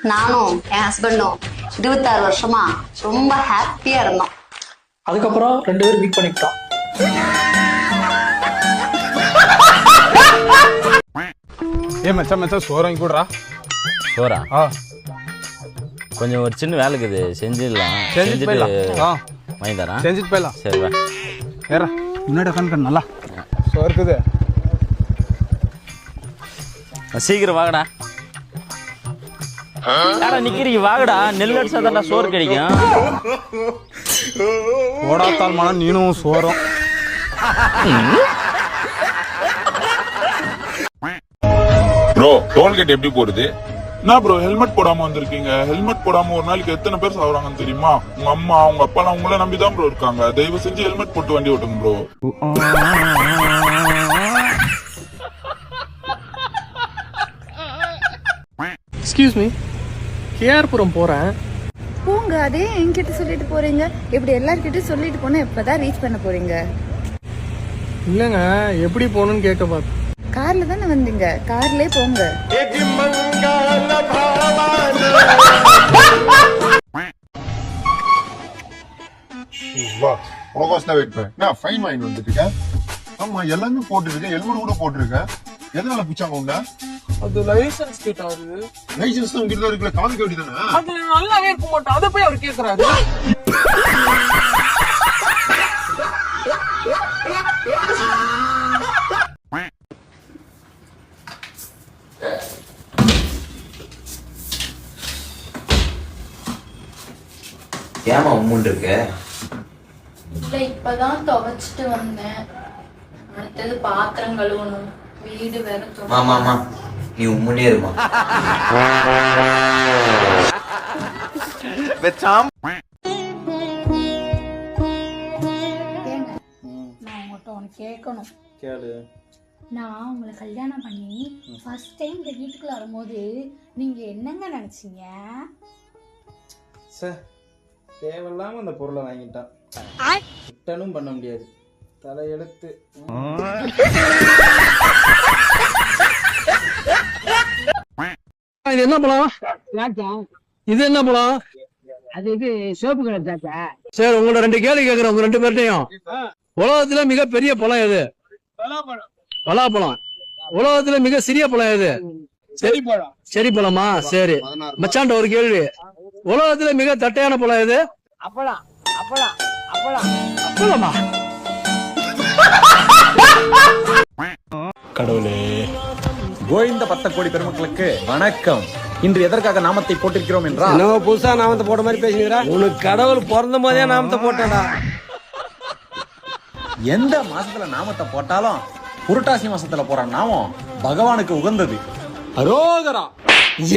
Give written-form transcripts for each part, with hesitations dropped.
நானும் என் ஹஸ்பண்டும் 26 வருஷமா ரொம்ப ஹாப்பியா இருந்தோம். அதுக்கப்புறம் 2 பேரும் மீட் பண்ணிக்கிட்டோம். மச்சான் சோறு வாங்கி கூடுறா. சோறா? கொஞ்சம் ஒரு சின்ன வேலை இருக்குது, செஞ்சிடலாம். வாங்கி தரேன். செஞ்சுட்டு போயிடலாம். சரி வா. ஏறா முன்னாடி உட்காந்து நல்லா சோறு இருக்குது. சீக்கிரம் வாங்கடா. நிக்கிறீங்க வாங்கடா. நெல் அடிச்சாதான் சோறு கிடைக்கும். ஓடாத்தால் மனம் நீனும் சோறும். ப்ரோ டோல்கேட் எப்படி போடுது? என்ன ப்ரோ ஹெல்மெட் போடாம வந்திருக்கீங்க? ஹெல்மெட் போடாம ஒரு நாளைக்கு எத்தனை பேர் சாகுறாங்கன்னு தெரியுமா? உங்க அம்மா உங்க அப்பா எல்லாம் உங்களை நம்பிதான் ப்ரோ இருக்காங்க. தயவு செஞ்சு ஹெல்மெட் போட்டு வண்டி ஓட்டுங்க ப்ரோ. எக்ஸ்கியூஸ் மீ, கேஆர்புரம் போறேன். போங்க. அதே என்கிட்ட சொல்லிட்டு போறீங்க. இப்படி எல்லார்கிட்டயும் சொல்லிட்டு போனா எப்பதான் ரீச் பண்ண போறீங்க? இல்லங்க, எப்படி போகணும்னு கேட்க பார்த்தேன். கார்ல தானே வந்தீங்க, கார்லயே போங்க. வெயிட் பண்ண ஃபைன் வாங்கி வந்துட்டு. ஆமா எல்லாமே போட்டுருக்கேன், ஹெல்மெட் கூட போட்டுருக்கேன். எதனால பிச்சாங்க உங்க? அது லைசன்ஸ் கேட்டாரு. லைசன்ஸ் தான் உங்ககிட்ட இருக்குல்ல, காமிக்க வேண்டியதானே? அது நல்லாவே இருக்க மாட்டோம், அதை போய் அவர் கேட்கறாரு. ஏமா உம்முன் இருக்கு? இல்ல, இப்பதான் துவைச்சிட்டு வந்தேன். அடுத்தது பாத்திரம் கழுவணும், வீடு வேற. மாமா நீ உம்முனே இருமா. நான் உங்கள்கிட்ட ஒன்று கேட்கணும். கேளு. நான் உங்களை கல்யாணம் பண்ணி ஃபர்ஸ்ட் டைம் இந்த வீட்டுக்குள்ள வரும்போது நீங்க என்னங்க நினைச்சீங்க? சார் தேவையில்லாம அந்த பொருளை வாங்கிட்டான். ரிட்டனும் பண்ண முடியாது. தலையெழுத்து. இது என்ன பழம்? இது என்ன பழம்? அது இது சோப்பு கலர் தாத்தா. சரி, உங்களோட 2 கேள்வி கேட்கிறேன். உங்க 2 பேர்ட்டையும். உலகத்துல மிக பெரிய பழம் எது? பலாப்பழம். உலகத்துல மிக சிறிய பழம் எது? செரி பழமா? சரி. மச்சாண்ட ஒரு கேள்வி. உலகத்துல மிக தட்டையான பழம் எது? அப்பளம். அப்பளம். அப்பளம். அப்பளமா? கடவுளே. கோவிந்த 10 கோடி பெருமக்களுக்கு வணக்கம். இன்று எதற்காக நாமத்தை போட்டிருக்கிறோம் என்றால், நம்ம புதுசா நாமத்தை போட்ட மாதிரி பேசுகிறா. உனக்கு கடவுள் பிறந்த போதே நாமத்தை போட்டா. எந்த மாசத்துல நாமத்தை போட்டாலும் புரட்டாசி மாசத்துல போற நாமம் பகவானுக்கு உகந்தது. அரோகரா.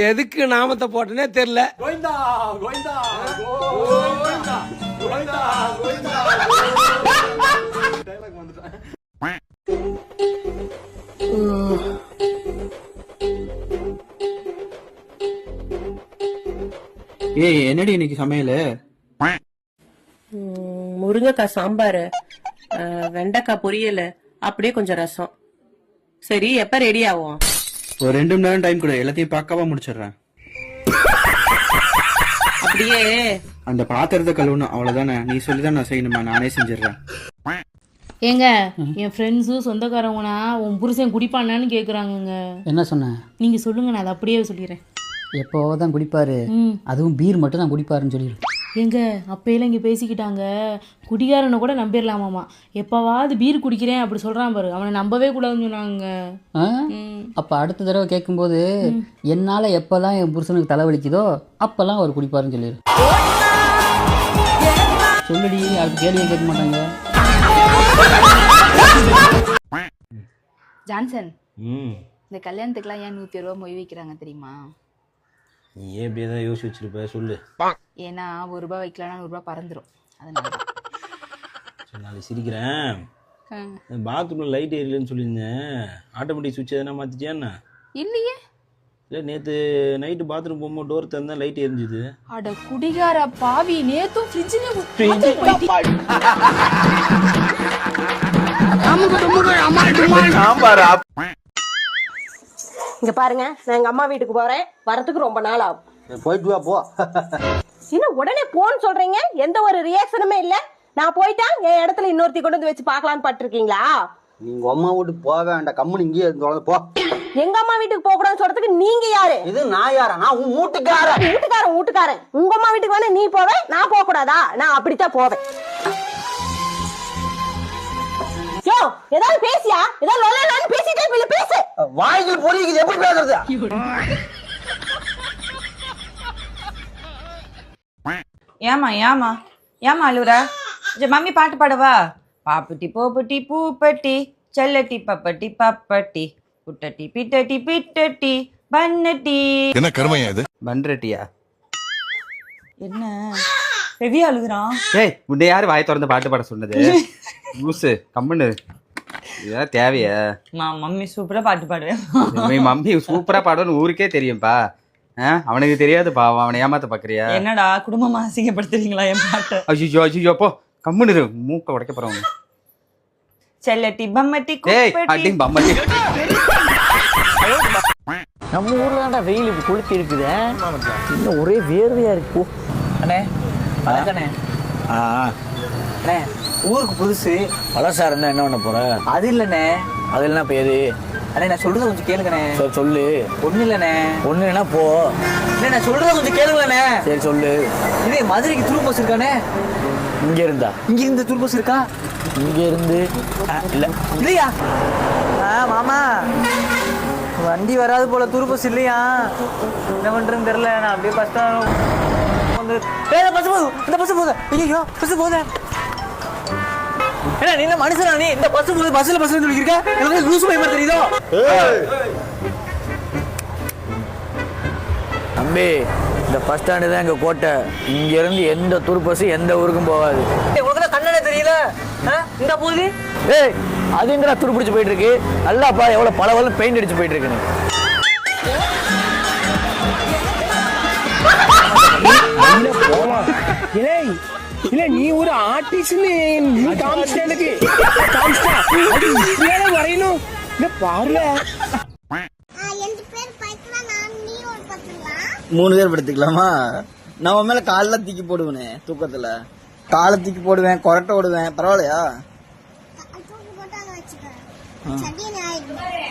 எதுக்கு நாமத்தை போட்டனே தெரியல. கோவிந்தா கோவிந்தா கோவிந்தா கோவிந்தா கோவிந்தா. டைலாக் வந்துட்டேன். ஏய் என்னடி இன்னைக்கு சமையல்? முருங்கைக்காய் சாம்பார், வெண்டைக்காய் பொரியல், அப்படியே கொஞ்சம் ரசம். சரி, எப்ப ரெடி ஆகும்? ஒரு 2 மணி நேரம் டைம் கொடு, எல்லாத்தையும் பக்காவா முடிச்சிடுறேன். அப்படியே அந்த பாத்திரத்தை கழுவணும், அவ்வளவுதானே? நீ சொல்லிதான் நான் செய்யணுமா? நானே செஞ்சிடுறேன். ஏங்க, என் ஃப்ரெண்ட்ஸும் சொந்தக்காரவங்கனா உன் புருஷன் குடிப்பானான்னு கேட்குறாங்கங்க. என்ன சொன்ன? நீங்க சொல்லுங்க, நான் அதை அப்படியே சொல்லிடுறேன். எப்போதான் குடிப்பாரு, அதுவும் பீர் மட்டும் தான் குடிப்பாருன்னு சொல்லிடு. எங்க அப்பையில இங்கே பேசிக்கிட்டாங்க, குடிகாரனை கூட நம்பிடலாமாமா. எப்பவாவது பீர் குடிக்கிறேன் அப்படி சொல்றான் பாரு, அவனை நம்பவே கூடாதுன்னு சொன்னாங்க. அப்ப அடுத்த தடவை கேட்கும்போது என்னால எப்பெல்லாம் என் புருஷனுக்கு தலைவலிக்குதோ அப்பெல்லாம் அவர் குடிப்பாருன்னு சொல்லிடு. சொல்லுடி, அதுக்கு கேள்வியை கேட்க மாட்டாங்க. ஜான்சன், இந்த கல்யாணத்துக்குலாம் ஏன் 100 ரூபா மொய் வைக்கிறாங்க தெரியுமா? நீ ஏன் இப்படியே தான் யோசிச்சு வச்சிருப்ப சொல்லு. ஏன்னா 1 ரூபா வைக்கலன்னா 100 ரூபா பறந்துடும். அதனால நாளைக்கு சிரிக்கிறேன். பாத்ரூம்ல லைட் எரியலன்னு சொல்லியிருந்தேன், ஆட்டோமேட்டிக் சுவிட்ச் எதனா மாத்திட்டியாண்ணா? இல்லையே. இல்லை, நேற்று நைட்டு பாத்ரூம் போகும்போது டோர் திறந்தா லைட் எரிஞ்சுது. அட குடிகார பாவி, நேத்தும் ஃப்ரிட்ஜ்ல இங்க பாருங்க, நான் எங்க அம்மா வீட்டுக்கு போறேன். வரத்துக்கு ரொம்ப நாள் ஆகும். போயிட்டு வா போ. என்ன உடனே போன்னு சொல்றீங்க? எந்த ஒரு ரியாக்ஷனுமே இல்ல. நான் போயிட்டா என் இடத்துல இன்னொருத்தி கொண்டு வந்து வச்சு பாக்கலான்னு பட்டிருக்கீங்களா? நீங்க அம்மா வீட்டுக்கு போக வேண்டாம், கம்முனு இங்கேயே இருந்து போ. எங்க அம்மா வீட்டுக்கு போக கூடாதுன்னு சொல்றதுக்கு நீங்க யாரு? இது நான் யாரா? நான் உன் வீட்டுக்காரன். வீட்டுக்காரன். உங்க அம்மா வீட்டுக்கு வேணா நீ போவே, நான் போக கூடாதா? நான் அப்படித்தான் போவேன். யோ, ஏதாவது பேசியா? ஏதாவது லொல்லன்னு பேசிட்டே இல்ல பேசு. வாய்க்கு பொறிக்கு எப்படி பேசுறது? ஏமா அழுவுற? மம்மி பாட்டு பாடவா? பாப்புட்டி போப்புட்டி பூப்பட்டி செல்லட்டி பப்பட்டி பப்பட்டி புட்டட்டி பிட்டட்டி பிட்டட்டி பன்னட்டி. என்ன கருமையா இது? பண்றட்டியா? என்ன பெரிய அழுகுறான்? ஏய், உன்னை யாரு வாய் திறந்து பாட்டு பாட சொன்னது? லூசு, கம்முன்னு. இதெல்லாம் தேவையா? மம்மி சூப்பரா பாட்டு பாடுவேன். மம்மி சூப்பரா பாடுன்னு ஊருக்கே தெரியும்பா. அவனுக்கு தெரியாதுப்பா, அவனை ஏமாத்த பாக்குறியா? என்னடா குடும்பமா அசிங்கப்படுத்துறீங்களா என் பாட்டை? ஐயோ போ, கம்முன்னு மூக்க உடைக்க போறவங்க. செல்லட்டி பம்மட்டி பம்மட்டி. நம்ம ஊர்ல தான்டா வெயில் இப்ப கொளுத்தி இருக்குது. இன்னும் ஒரே வேர்வையா இருக்கு. அண்ணே வணக்கண்ணே. அண்ணே ஊருக்கு புதுசு, பழசா இருந்தா என்ன பண்ண போற? அது இல்லண்ணே. அது இல்லைன்னா இப்ப எது? அண்ணே நான் சொல்றத கொஞ்சம் கேளுங்கண்ணே. சரி சொல்லு. ஒண்ணு இல்லண்ணே. ஒண்ணு இல்லைன்னா போ. இல்லை நான் சொல்றத கொஞ்சம் கேளுங்களண்ணே. சரி சொல்லு. இதே மதுரைக்கு துரு பஸ் இருக்கானே? இங்க இருந்தா? இங்க இருந்து துரு பஸ் இருக்கா? இங்க இருந்து இல்ல இல்லையா? மாமா வண்டி வராது போல, துரு பஸ் இல்லையா? என்ன பண்றேன்னு தெரியல. நான் அப்படியே பஸ் தான் வந்து பஸ் போகுது. இந்த பஸ் போகுது. ஐயோ பஸ் போகுது. என்ன நீ மனுஷனா? நீ இந்த பஸ் போகுது, பஸ்ல சொல்லிருக்க. எனக்கு லூசு பை மாதிரி தெரியுதோ? தம்பி, இந்த பஸ் ஸ்டாண்டு தான் எங்க கோட்டை. இங்க இருந்து எந்த துரு பஸ் எந்த ஊருக்கும் போகாது. உங்களுக்கு கண்ணனே தெரியல? இந்த போகுது. ஏய், அது எங்கடா துரு பிடிச்சு போயிட்டு இருக்கு? நல்லாப்பா, எவ்வளவு பல பெயிண்ட் அடிச்சு போயிட்டு இருக்கு. இல்ல நீ ஒரு ஆர்டிஸ்ட் நீ காமிச்சிட்டு வரையணும். பாருல 3 பேர் படுத்துக்கலாமா? நான் உன் மேல கால தூக்கி போடுவேனே, தூக்கத்துல காலை தூக்கி போடுவேன், கொரட்டை ஓடுவேன். பரவாயில்லையா?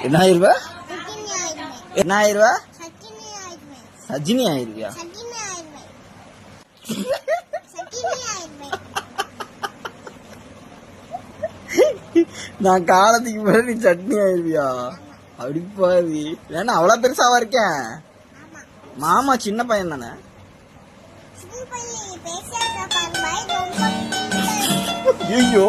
என்ன ஆயிருவா? என்ன ஆயிருவா? சஜினி ஆயிருவியா? நான் காலத்துக்கு பிறகு நீ சட்னி ஆயிருவியா? அடிப்பாவி. ஏன்னா அவ்வளவு பெருசாவா இருக்கேன்? மாமா சின்ன பையன் தானே. ஐயோ